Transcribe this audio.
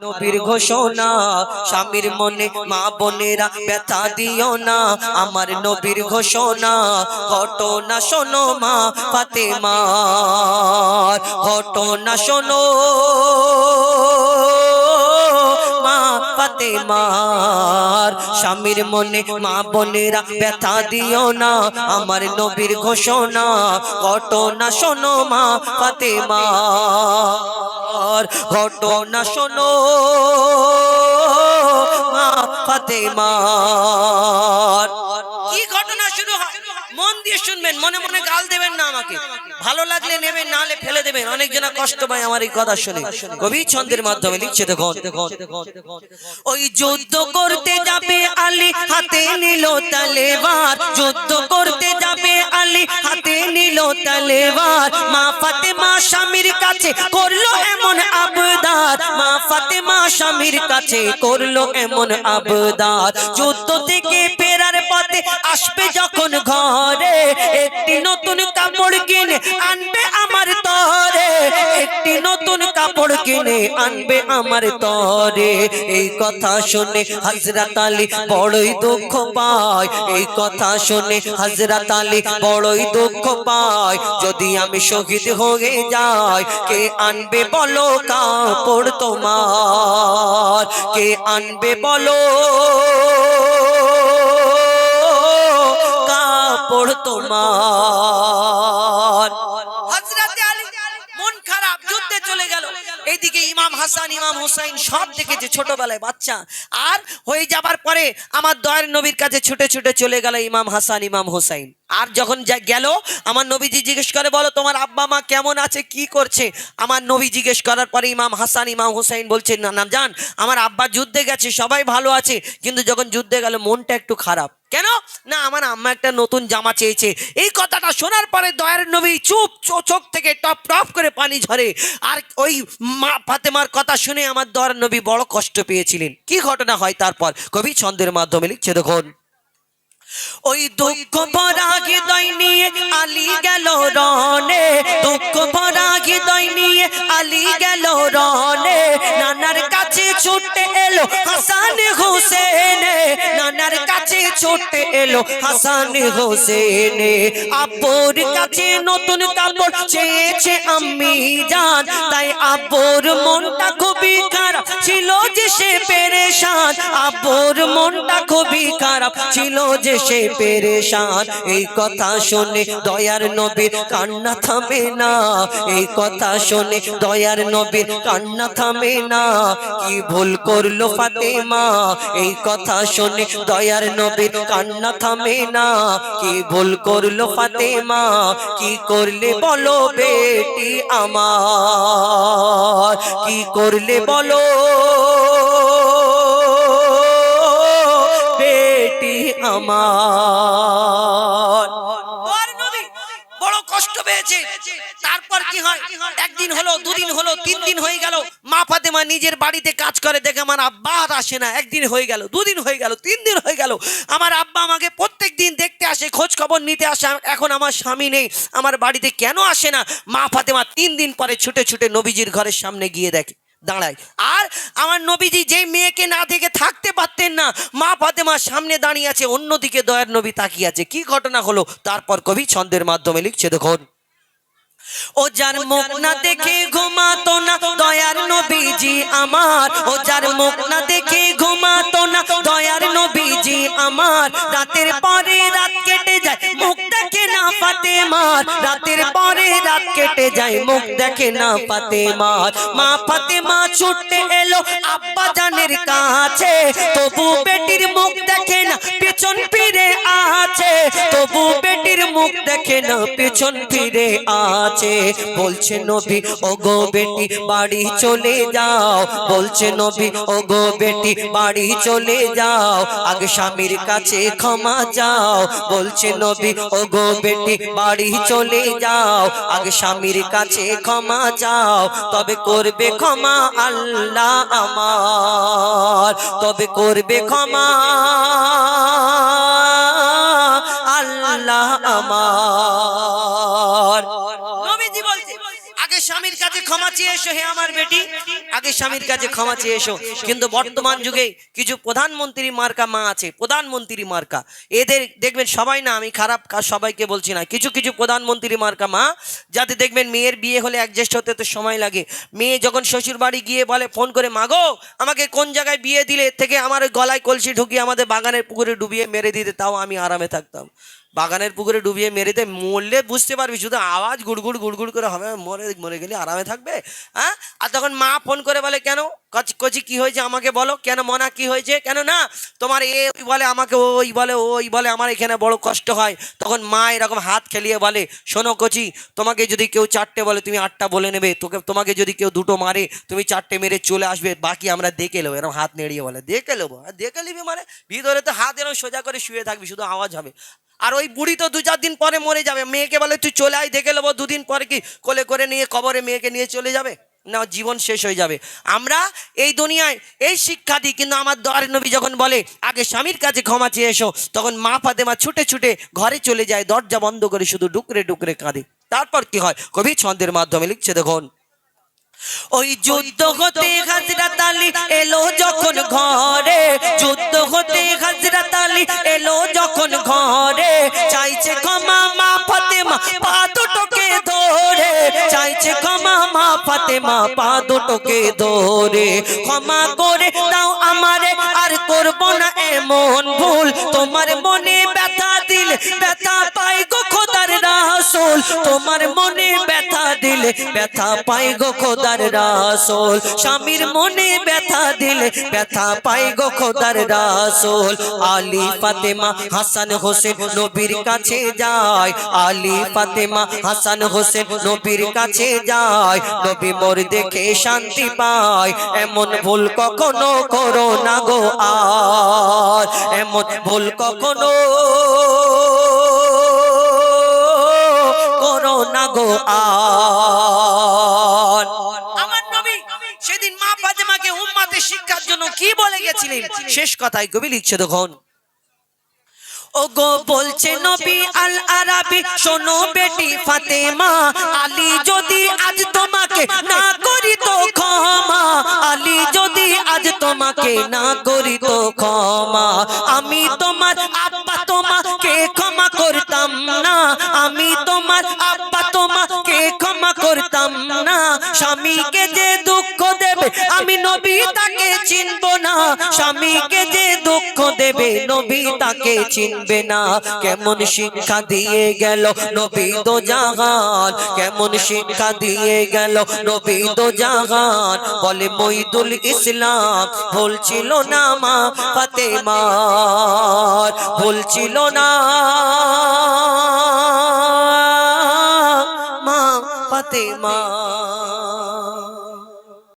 নবীর ঘোষণা স্বামীর মনে মা বোনেরা ব্যথা দিও না আমার নবীর ঘোষণা ঘটনা শোনো মা ফাতেমার ঘটনা শোনো মা ফাতেমার স্বামীর মনে মা বোনেরা ব্যথা দিও না আমার নবীর ঘোষণা ঘটনা শোনো মা ফাতেমার ঘটনা শোনো মা ফাতেমার। কি ঘটনা শুরু হয় মন দিয়ে শুনবেন, মনে মনে গাল দেবেন না, আমাকে ভালো লাগলে নেবেন, না হলে ফেলে দেবেন। অনেক জনা কষ্ট পায় আমার এই কথা শুনে। কবি ছন্দের মাধ্যমে লিখছে দেখুন, ওই যুদ্ধ করতে যাবে আলী হাতে নিল তলোয়ার, যুদ্ধ করতে যাবে আলী হাতে নিল তলোয়ার, মা ফাতেমা স্বামীর কাছে করলো এমন আবদার, মা ফাতেমা স্বামীর কাছে করলো এমন আবদার, যুদ্ধ থেকে ফেরার পথে আসবে যখন ঘরে একটি নতুন কাপড় কিনে আনবে আমার তরে, একটি নতুন কাপড় কিনে আনবে আমার তরে। এই কথা শুনে হযরত আলী বড়ই দুঃখ পায়, এই কথা শুনে হযরত আলী বড়ই দুঃখ পায়, যদি আমি শহীদ হয়ে যাই কে আনবে বলো কাপড় তোমার, কে আনবে বলো কাপড় তোমার। হযরত আলী মন খারাপ, যুদ্ধে চলে গেল। এইদিকে ইমাম হাসান ইমাম হুসাইন সব দেখেছে ছোটবেলায় বাচ্চা, আর হয়ে যাবার পরে আমার দয়ার নবীর কাছে ছুটে ছুটে চলে গেল ইমাম হাসান ইমাম হুসাইন। আর যখন গেল আমার নবীজি জিজ্ঞেস করে বলো তোমার আব্বা মা কেমন আছে, কি করছে? আমার নবী জিজ্ঞেস করার পরে ইমাম হাসান ইমাম হুসাইন বলছে না না জান, আমার আব্বা যুদ্ধে গেছে, সবাই ভালো আছে, কিন্তু যখন যুদ্ধে গেল মনটা একটু খারাপ। কেন? না আমার আম্মা একটা নতুন জামা চেয়েছে। এই কথাটা শোনার পরে দয়ার নবী চুপ, চোখ থেকে টপ টপ করে পানি ঝরে। আর ওই মা ফাতেমার কথা শুনে আমার দয়ার নবী বড় কষ্ট পেয়েছিলেন। কি ঘটনা হয় তারপর কবি ছন্দের মাধ্যমে লিখছে দেখুন, ওই দুঃখ ভরা হৃদয় নিয়ে আলী গেল রনে, দুঃখ ভরা হৃদয় নিয়ে আলী গেল রনে, নানার কাছে ছুটে এলো হাসান হোসেন, নানার কাছে ছুটে এলো হাসান হোসেন, আব্বুর কাছে নতুন কাপড় চেয়েছে আম্মি জান, তাই আব্বুর মনটা খুবই খারাপ ছিল যে সে পেরেশান, আব্বুর মনটা খুবই খারাপ ছিল যে সে পেরেশান। এই কথা শুনে দয়ার নবীর কান্না থামে না, এই কথা শুনে দয়ার নবীর কান্না থামে না, কি ভুল করলো ফাতেমা, এই কথা শুনে দয়ার নবীর কান্না থামে না, কি ভুল করলো ফাতেমা, কি করলে বলো বেটি আমার, কি করলে বলো বেটি আমার। বড় কষ্ট পেয়েছে। তারপর কি হয়, একদিন হলো, দুদিন হলো, 3 দিন হয়ে গেল, মা ফাতেমা নিজের বাড়িতে কাজ করে, দেখে আমার আব্বা আর আসে না। একদিন হয়ে গেল, 2 দিন হয়ে গেল, 3 দিন হয়ে গেল, আমার আব্বা আমাকে প্রত্যেক দিন দেখতে আসে, খোঁজ খবর নিতে আসে। এখন আমার স্বামী নেই, আমার বাড়িতে কেন আসে না? মা ফাতেমা 3 দিন পরে ছুটে ছুটে নবীজির ঘরের সামনে গিয়ে দেখে দাঁড়ায়। আর আমার নবীজি যেই মেয়েকে না দেখে থাকতে পারতেন না, মা ফাতেমার সামনে দাঁড়িয়ে আছে, অন্যদিকে দয়ার নবী তাকিয়ে আছে। কি ঘটনা হলো তারপর কবি ছন্দের মাধ্যমে লিখছে দেখুন, ও যার মুখ না দেখে ঘুমাতো না দয়ার নবীজি আমার, ও যার মুখ না দেখে ঘুমাতো না দয়ার নবীজি আমার, রাতের পরে রাত কেটে যায় মুখ দেখে না ফাতেমার, রাতের পরে রাত কেটে যায় মুখ দেখে না ফাতেমার, মা ফাতেমা ছুটে এলো আব্বা জানের কাছে, তবু বেটির মুখ দেখে না পেছন ফিরে আছে, তবু বেটির মুখ দেখে না পেছন ফিরে আছে। বলছে নবী ওগো বেটি বাড়ি চলে যাও, বলছে নবী ওগো বেটি বাড়ি চলে যাও, আগে স্বামীর কাছে ক্ষমা চাও, বলছে নবী ওগো বেটি বাড়ি চলে যাও, আগে স্বামীর কাছে ক্ষমা চাও, তবে করবে ক্ষমা আল্লাহ আমার, তবে করবে ক্ষমা আল্লাহ আমার। নবীজি বলছে আগে স্বামীর কাছে ক্ষমা চেয়ে এসো হে আমার বেটি, আগে স্বামীর কাছে ক্ষমা চেয়ে এসো। কিন্তু বর্তমান যুগে কিছু প্রধানমন্ত্রী মার্কা মা আছে, প্রধানমন্ত্রী মার্কা, এদের দেখবেন সবাই না, আমি খারাপ কাজ সবাইকে বলছি না, কিছু কিছু প্রধানমন্ত্রী মার্কা মা যাতে দেখবেন মেয়ের বিয়ে হলে অ্যাডজাস্ট হতে তো সময় লাগে। মেয়ে যখন শ্বশুর বাড়ি গিয়ে বলে ফোন করে, মাগো আমাকে কোন জায়গায় বিয়ে দিলে, এর থেকে আমার ওই গলায় কলসি ঢুকিয়ে আমাদের বাগানের পুকুরে ডুবিয়ে মেরে দিতে, তাও আমি আরামে থাকতাম। বাগানের পুকুরে ডুবিয়ে মেরে দে, মরলে বুঝতে পারবি, শুধু আওয়াজ গুড়গুড় গুড়গুড় করে হবে, মরে মরে গেলে আরামে থাকবে। হ্যাঁ, আর তখন মা ফোন করে বলে, কেন কচি কি হয়েছে আমাকে বলো, কেন মনা কি হয়েছে, কেন না তোমার এ বলে আমাকে ওই বলে, ওই বলে আমার এখানে বড় কষ্ট হয়। তখন মা এরকম হাত খেলিয়ে বলে, শোনো কচি, তোমাকে যদি কেউ 4টে বলে তুমি 8টা বলে নেবে, তোমাকে যদি কেউ 2টো মারে তুমি 4টে মেরে চলে আসবে, বাকি আমরা দেখে নেবো। এরকম হাত নেড়িয়ে বলে, দেখে নেবো। দেখে নিবি মানে ভিতরে তো হাত এরকম সোজা করে শুয়ে থাকবি, শুধু আওয়াজ হবে। আর ওই বুড়ি তো 2-4 দিন পরে মরে যাবে, মেয়েকে বলে তুই চলে আয় দেখে নেবো, 2 দিন পরে কি কোলে করে নিয়ে কবরে মেয়েকে নিয়ে চলে যাবে না, জীবন শেষ হয়ে যাবে। আমরা এই দুনিয়ায় এই শিক্ষা দিই, কিন্তু আমার দয়ার নবী যখন বলে আগে স্বামীর কাছে ক্ষমা চেয়ে এসো, তখন মা ফাতেমা ছুটে ছুটে ঘরে চলে যায়, দরজা বন্ধ করে শুধু ডুকরে ডুকরে কাঁদে। তারপর কি হয় কবি ছন্দের মাধ্যমে লিখছে, দেখুন, ওই যুদ্ধ হতে হযরত আলী এলো যখন ঘরে, যুদ্ধ হতে হযরত আলী এলো যখন ঘরে, চাইছে ক্ষমা মা ফাতেমা পা দুটোকে ধরে, চাইছে ক্ষমা মা ফাতেমা পা দুটোকে ধরে, ক্ষমা করে দাও আমারে আর করব না এমন ভুল, তোমার মনে ব্যথা দিলে ব্যথা পাই গো খোদার রাসূল, তোমার মনে ব্যথা দিলে ব্যথা পাই গো খোদার রাসূল, স্বামীর মনে ব্যথা দিলে ব্যথা পাই গো খোদার রাসূল। আলী ফাতেমা হাসান হোসেন নবীর কাছে যায়, আলী ফাতেমা হাসান হোসেন নবীর কাছে যায়, নবী মোর দেখে শান্তি পায়, এমন ভুল কখনো করো না গো আর, এমন ভুল কখনো করো না গো আর। আমার নবী সেদিন মা ফাতেমাকে উম্মতের শিক্ষার জন্য কি বলে গেছিলেন, শেষ কথায় কবি লিখছে, দেখুন, ওগো বলছে নবী আল আরাবী, শোনো বেটি ফাতেমা, আলী যদি আজ তোমাকে না করি তো ক্ষমা, আলী যদি আজ তোমাকে না করি তো ক্ষমা, আমি তোমার আব্বা তোমাকে ক্ষমা করতাম না, আমি তোমার আব্বা তোমাকে ক্ষমা করতাম না, স্বামীকে যে দুঃখ দেবে আমি নবী তাকে চিনব না, স্বামীকে যে দুঃখ দেবে নবী তাকে চিনবে না। কেমন শিক্ষা দিয়ে গেল নবী দো জাহান, কেমন শিক্ষা দিয়ে গেল নবী দো জাহান, বলে মঈদুল ইসলাম ভুল ছিল না মা ফাতেমার, ভুল ছিল না মা ফাতেমা।